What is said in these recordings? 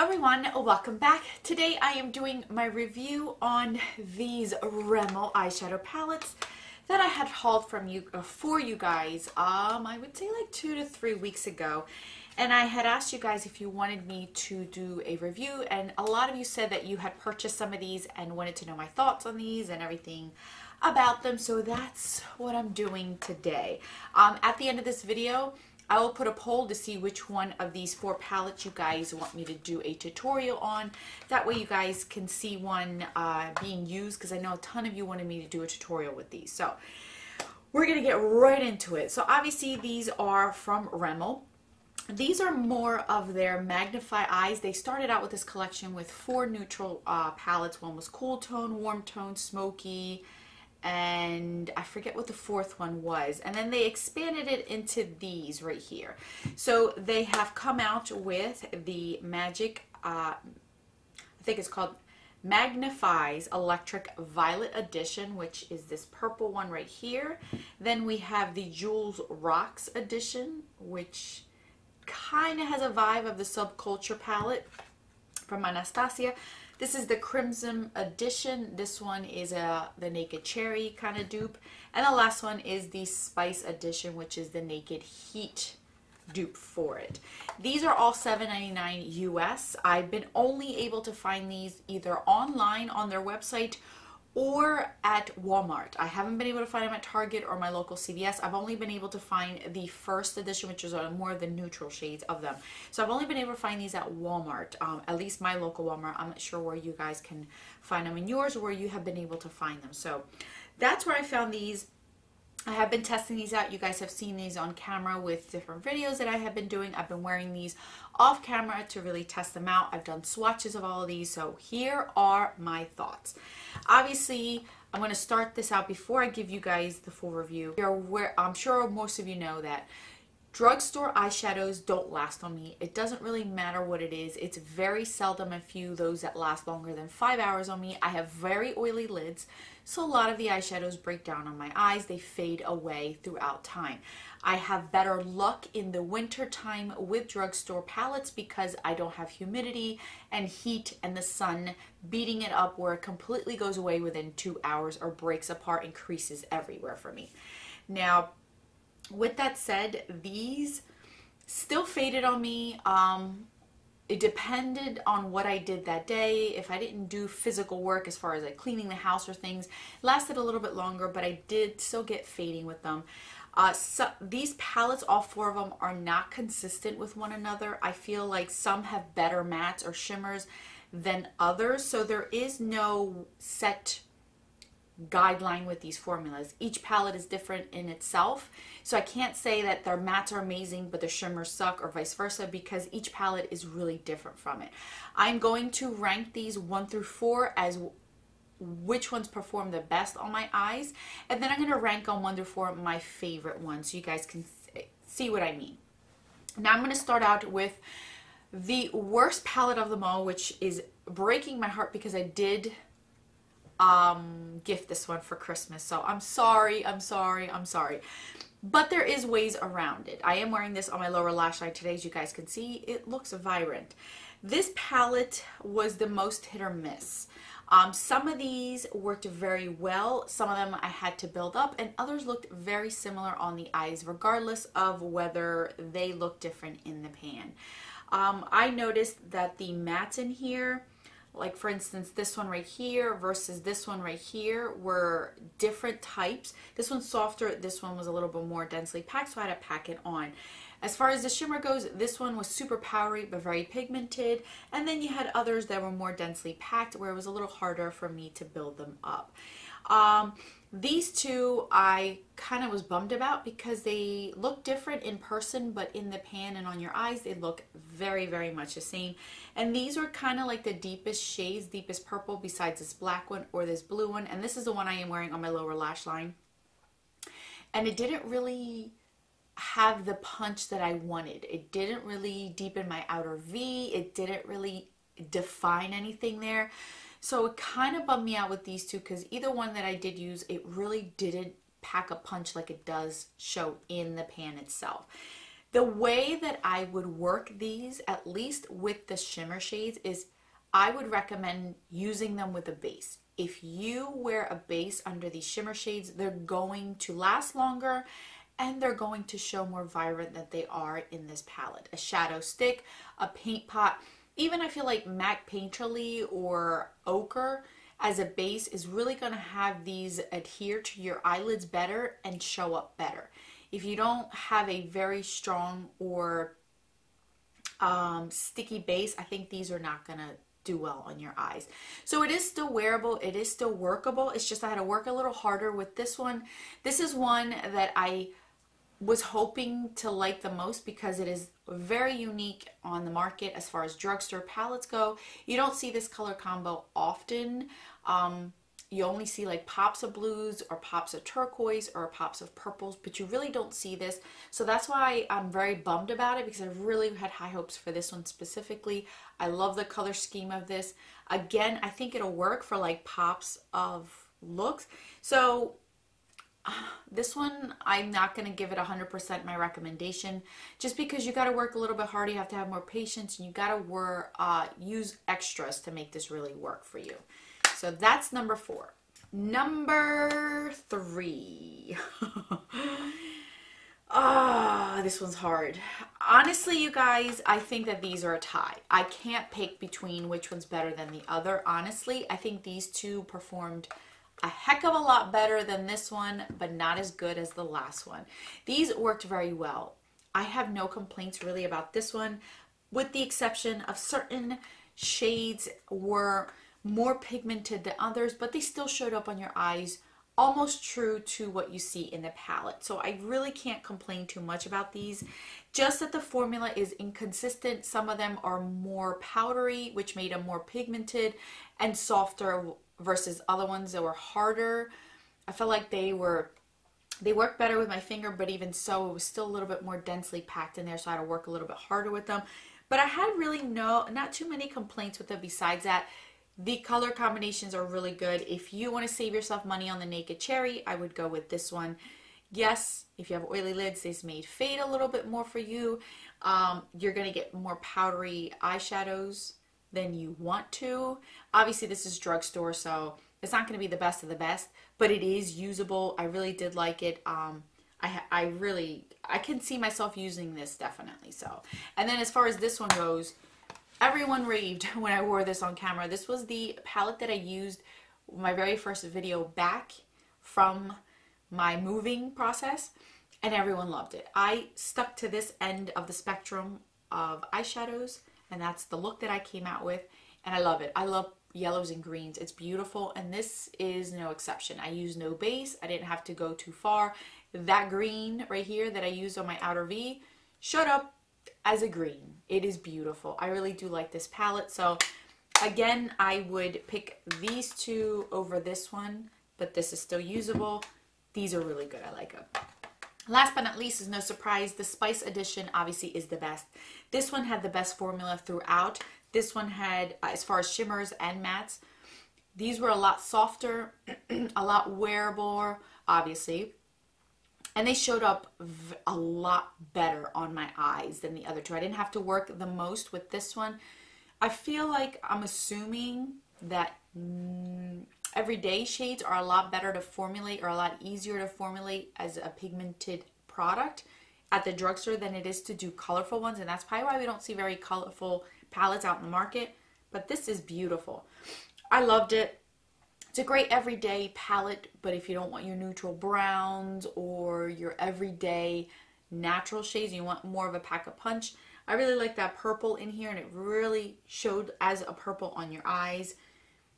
everyone, welcome back. Today I am doing my review on these Rimmel eyeshadow palettes that I had hauled from you for you guys I would say like 2 to 3 weeks ago, and I had asked you guys if you wanted me to do a review, and a lot of you said that you had purchased some of these and wanted to know my thoughts on these and everything about them, so that's what I'm doing today. At the end of this video I will put a poll to see which one of these 4 palettes you guys want me to do a tutorial on. That way you guys can see one being used, because I know a ton of you wanted me to do a tutorial with these. So we're going to get right into it. So obviously these are from Rimmel. These are more of their Magnify eyes. They started out with this collection with 4 neutral palettes. One was cool tone, warm tone, smoky, and I forget what the 4th one was, and then they expanded it into these right here. So they have come out with the I think it's called Magnif'eyes Electric Violet Edition, which is this purple one right here. Then we have the Jewels Rocks Edition, which kind of has a vibe of the Subculture palette from Anastasia. This is the Crimson Edition. This one is the Naked Cherry kind of dupe. And the last one is the Spice Edition, which is the Naked Heat dupe for it. These are all $7.99 US. I've been only able to find these either online on their website or at Walmart. I haven't been able to find them at Target or my local CVS. I've only been able to find the first edition, which is more of the neutral shades of them. So I've only been able to find these at Walmart, at least my local Walmart. I'm not sure where you guys can find them in yours or where you have been able to find them. So that's where I found these. I have been testing these out. You guys have seen these on camera with different videos that I have been doing. I've been wearing these off camera to really test them out. I've done swatches of all of these. So here are my thoughts. Obviously, I'm going to start this out before I give you guys the full review. I'm sure most of you know that drugstore eyeshadows don't last on me. It doesn't really matter what it is. It's very seldom a few those that last longer than 5 hours on me. I have very oily lids, so a lot of the eyeshadows break down on my eyes. They fade away throughout time. I have better luck in the winter time with drugstore palettes because I don't have humidity and heat and the sun beating it up where it completely goes away within 2 hours or breaks apart and creases everywhere for me. Now, with that said, these still faded on me. It depended on what I did that day. If I didn't do physical work as far as like cleaning the house or things, it lasted a little bit longer, but I did still get fading with them. So these palettes, all 4 of them, are not consistent with one another. I feel like some have better mattes or shimmers than others, so there is no set guideline with these formulas. Each palette is different in itself, so I can't say that their mattes are amazing but the shimmers suck or vice versa, because each palette is really different from it. I'm going to rank these 1 through 4 as which ones perform the best on my eyes, and then I'm going to rank on 1 through 4 my favorite ones so you guys can see what I mean. Now I'm going to start out with the worst palette of them all, which is breaking my heart because I did gift this one for Christmas, so I'm sorry, but there is ways around it. I am wearing this on my lower lash line today. As you guys can see, it looks vibrant. This palette was the most hit or miss. Some of these worked very well, some of them I had to build up, and others looked very similar on the eyes regardless of whether they look different in the pan. I noticed that the mattes in here, like for instance this one right here versus this one right here, were different types. This one's softer, this one was a little bit more densely packed, so I had to pack it on. As far as the shimmer goes, this one was super powdery but very pigmented, and then you had others that were more densely packed where it was a little harder for me to build them up. These 2 I kind of was bummed about because they look different in person, but in the pan and on your eyes they look very, very much the same. And these are kind of like the deepest shades, deepest purple, besides this black one or this blue one, and this is the one I am wearing on my lower lash line. And it didn't really have the punch that I wanted. It didn't really deepen my outer V. It didn't really define anything there. So it kind of bummed me out with these 2 because either one that I did use, it really didn't pack a punch like it does show in the pan itself. The way that I would work these, at least with the shimmer shades, is I would recommend using them with a base. If you wear a base under these shimmer shades, they're going to last longer and they're going to show more vibrant than they are in this palette. A shadow stick, a paint pot, even I feel like matte painterly or ochre as a base is really going to have these adhere to your eyelids better and show up better. If you don't have a very strong or sticky base, I think these are not going to do well on your eyes. So it is still wearable, it is still workable. It's just I had to work a little harder with this one. This is one that I was hoping to like the most because it is very unique on the market as far as drugstore palettes go. You don't see this color combo often. You only see like pops of blues or pops of turquoise or pops of purples, but you really don't see this. So that's why I'm very bummed about it, because I really had high hopes for this one specifically. I love the color scheme of this. Again, I think it'll work for like pops of looks. So this one, I'm not going to give it 100% my recommendation, just because you got to work a little bit harder. You have to have more patience, and you got to use extras to make this really work for you. So that's number 4. Number 3. This one's hard. Honestly, you guys, I think that these are a tie. I can't pick between which one's better than the other. Honestly, I think these two performed a heck of a lot better than this one, but not as good as the last one. These worked very well. I have no complaints really about this one, with the exception of certain shades were more pigmented than others, but they still showed up on your eyes almost true to what you see in the palette. So I really can't complain too much about these, just that the formula is inconsistent. Some of them are more powdery, which made them more pigmented and softer, versus other ones that were harder. I felt like they worked better with my finger, but even so, it was still a little bit more densely packed in there, so I had to work a little bit harder with them. But I had really not too many complaints with them besides that. The color combinations are really good. If you want to save yourself money on the Naked Cherry, I would go with this one. Yes, if you have oily lids, this may fade a little bit more for you. You're going to get more powdery eyeshadows than you want to. Obviously, this is drugstore, so it's not going to be the best of the best, but it is usable. I really did like it. I can see myself using this definitely. So, and then as far as this one goes, everyone raved when I wore this on camera. This was the palette that I used my very first video back from my moving process, and everyone loved it. I stuck to this end of the spectrum of eyeshadows, and that's the look that I came out with, and I love it. I love yellows and greens. It's beautiful, and this is no exception. I used no base. I didn't have to go too far. That green right here that I used on my outer V showed up as a green. It is beautiful. I really do like this palette. So again, I would pick these two over this one, but this is still usable. These are really good. I like them. Last but not least, is no surprise, the Spice Edition obviously is the best. This one had the best formula throughout. This one had, as far as shimmers and mattes, these were a lot softer, a lot wearable, obviously. And they showed up a lot better on my eyes than the other two. I didn't have to work the most with this one. I feel like I'm assuming that everyday shades are a lot better to formulate, or a lot easier to formulate as a pigmented product at the drugstore than it is to do colorful ones. And that's probably why we don't see very colorful palettes out in the market. But this is beautiful. I loved it. It's a great everyday palette, but if you don't want your neutral browns or your everyday natural shades, you want more of a pack a punch, I really like that purple in here, and it really showed as a purple on your eyes.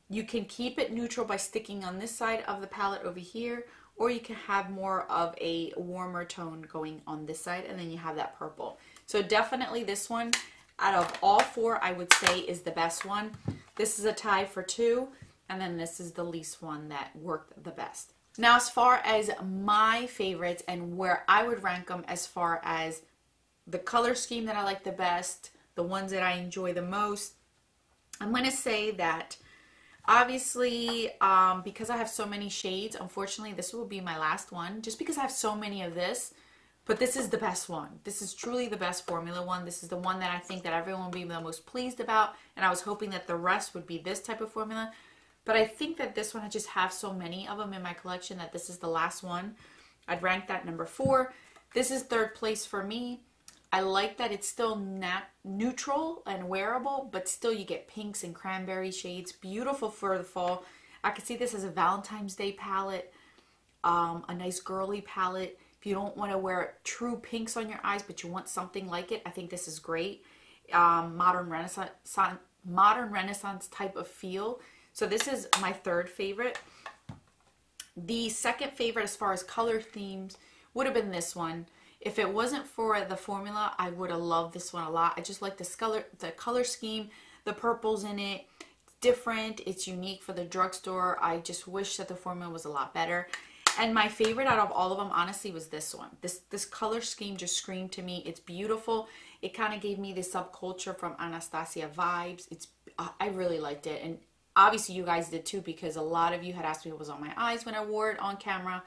You can keep it neutral by sticking on this side of the palette over here, or you can have more of a warmer tone going on this side, and then you have that purple. So definitely this one, out of all 4, I would say is the best one. This is a tie for 2, and then this is the least one that worked the best. Now, as far as my favorites and where I would rank them as far as the color scheme that I like the best, the ones that I enjoy the most, I'm going to say that obviously, because I have so many shades, unfortunately, this will be my last one, just because I have so many of this. But this is the best one. This is truly the best formula one. This is the one that I think that everyone will be the most pleased about. And I was hoping that the rest would be this type of formula. But I think that this one, I just have so many of them in my collection that this is the last one. I'd rank that number 4. This is 3rd place for me. I like that it's still neutral and wearable, but still you get pinks and cranberry shades. Beautiful for the fall. I could see this as a Valentine's Day palette, a nice girly palette. If you don't want to wear true pinks on your eyes, but you want something like it, I think this is great. Modern Renaissance type of feel. So this is my 3rd favorite. The 2nd favorite as far as color themes would have been this one. If it wasn't for the formula, I would have loved this one a lot. I just like the color scheme, the purples in it. It's different. It's unique for the drugstore. I just wish that the formula was a lot better. And my favorite out of all of them, honestly, was this one. This color scheme just screamed to me. It's beautiful. It kind of gave me the subculture from Anastasia vibes. I really liked it. And obviously you guys did too, because a lot of you had asked me what was on my eyes when I wore it on camera.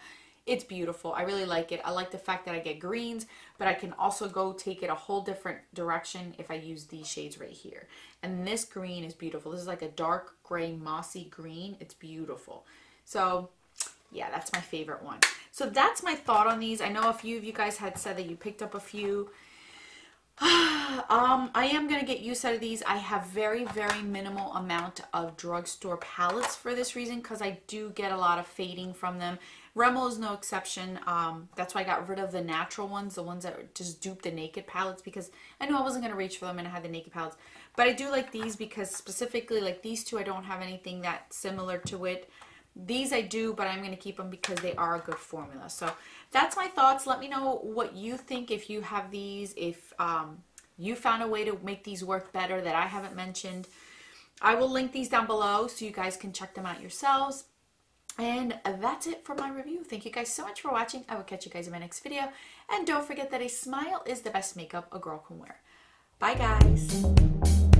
It's beautiful. I really like it. I like the fact that I get greens, but I can also go take it a whole different direction if I use these shades right here. And this green is beautiful. This is like a dark gray mossy green. It's beautiful. So yeah, that's my favorite one. So that's my thought on these. I know a few of you guys had said that you picked up a few. I am going to get use out of these. I have very, very minimal amount of drugstore palettes for this reason, because I do get a lot of fading from them. Rimmel is no exception. That's why I got rid of the natural ones, the ones that just dupe the naked palettes, because I knew I wasn't going to reach for them and I had the naked palettes. But I do like these because specifically like these two, I don't have anything that similar to it. These I do, but I'm going to keep them because they are a good formula. So that's my thoughts. Let me know what you think if you have these, if you found a way to make these work better that I haven't mentioned. I will link these down below so you guys can check them out yourselves. And that's it for my review. Thank you guys so much for watching. I will catch you guys in my next video. And don't forget that a smile is the best makeup a girl can wear. Bye guys.